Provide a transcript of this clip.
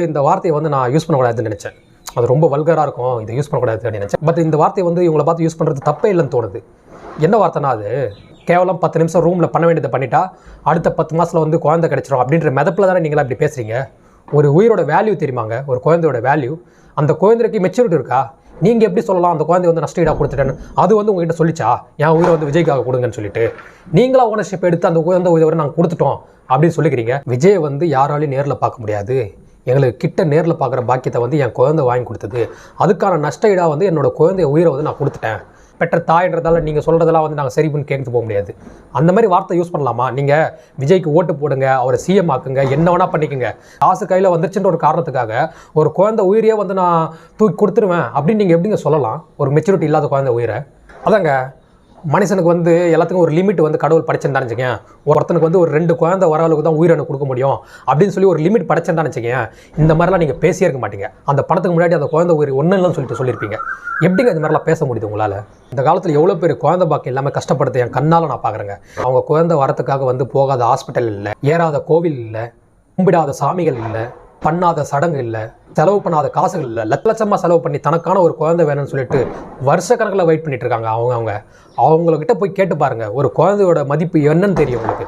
இந்த வார்த்தையை வந்து நான் யூஸ் பண்ணக்கூடாதுன்னு நினச்சேன். அது ரொம்ப வல்கராக இருக்கும், இதை யூஸ் பண்ணக்கூடாதுன்னு நினச்சேன். பட் இந்த வார்த்தையை வந்து இவங்களை பார்த்து யூஸ் பண்ணுறது தப்பே இல்லைன்னு தோணுது. என்ன வார்த்தைனா அது கேவலம் 10 நிமிஷம் ரூமில் பண்ண வேண்டியதை பண்ணிட்டா அடுத்த 10 மாதத்தில் வந்து குழந்தை கிடைச்சிரும் அப்படின்ற மெதப்பில் தானே நீங்களா இப்படி பேசுகிறீங்க. ஒரு உயிரோட வேல்யூ தெரியுமாங்க, ஒரு குழந்தையோட வேல்யூ. அந்த குழந்தைக்கு மெச்சூரிட்டி இருக்கா? நீங்கள் எப்படி சொல்லலாம் அந்த குழந்தை வந்து நஷ்டஈடாக கொடுத்துட்டேன்னு? அது வந்து உங்ககிட்ட சொல்லிச்சா என் உயிரை வந்து விஜய்க்காக கொடுங்கன்னு சொல்லிட்டு? நீங்களா ஓனர்ஷிப் எடுத்து அந்த குழந்தை உயிரை நாங்கள் கொடுத்துட்டோம் அப்படின்னு சொல்லிக்கிறீங்க. விஜய் வந்து யாராலையும் நேரில் பார்க்க முடியாது, எங்களுக்கு கிட்ட நேரில் பார்க்குற பாக்கியத்தை வந்து என் குழந்தை வாங்கி கொடுத்தது, அதுக்கான நஷ்டஈடாக வந்து என்னோடய குழந்தைய உயிரை வந்து நான் கொடுத்துட்டேன். பெற்ற தாய்ன்றதால நீங்கள் சொல்கிறதெல்லாம் வந்து நாங்கள் சரி பண்ணி கேட்டு போக முடியாது. அந்த மாதிரி வார்த்தை யூஸ் பண்ணலாமா? நீங்கள் விஜய்க்கு ஓட்டு போடுங்க, அவரை சிஎம் ஆக்குங்க, என்ன வேணால் பண்ணிக்கோங்க, காசு கையில் வந்துருச்சுன்ற ஒரு காரணத்துக்காக ஒரு குழந்தை உயிரையே வந்து நான் தூக்கி கொடுத்துருவேன் அப்படின்னு நீங்கள் எப்படிங்க சொல்லலாம்? ஒரு மெச்சூரிட்டி இல்லாத குழந்தை உயிரை. அதாங்க மனுஷனுக்கு வந்து எல்லாத்துக்கும் ஒரு லிமிட் வந்து கடவுள் படைச்சுன்னு வச்சுக்கேன். ஒருத்தனுக்கு வந்து ஒரு 2 குழந்தை வர அளவுக்கு தான் உயிரை கொடுக்க முடியும் அப்படின்னு சொல்லி ஒரு லிமிட் படைச்சுன்னு வச்சுக்கேன். இந்த மாதிரிலாம் நீங்கள் பேசியே இருக்க மாட்டீங்க. அந்த பணத்துக்கு முன்னாடி அந்த குழந்தை உயிர் ஒன்றும் இல்லைன்னு சொல்லியிருப்பீங்க. எப்படிங்க இந்த மாதிரிலாம் பேச முடியுது உங்களால்? இந்த காலத்தில் எவ்வளோ பேர் குழந்தை பாக்கியம் இல்லாமல் கஷ்டப்படுறது என் கண்ணால் நான் பார்க்குறேங்க. அவங்க குழந்தை வரத்துக்காக வந்து போகாத ஹாஸ்பிட்டல் இல்லை, ஏறாத கோவில் இல்லை, கும்பிடாத சாமிகள் இல்லை, பண்ணாத சடங்கு இல்லை, செலவு பண்ணாத காசுகள் இல்லை, லட்சமாக செலவு பண்ணி தனக்கான ஒரு குழந்தை வேணும்னு சொல்லிட்டு வருஷக்கணக்கில் வெயிட் பண்ணிட்டு இருக்காங்க. அவங்கக்கிட்ட போய் கேட்டு பாருங்கள், ஒரு குழந்தையோட மதிப்பு என்னன்னு தெரியும் உங்களுக்கு.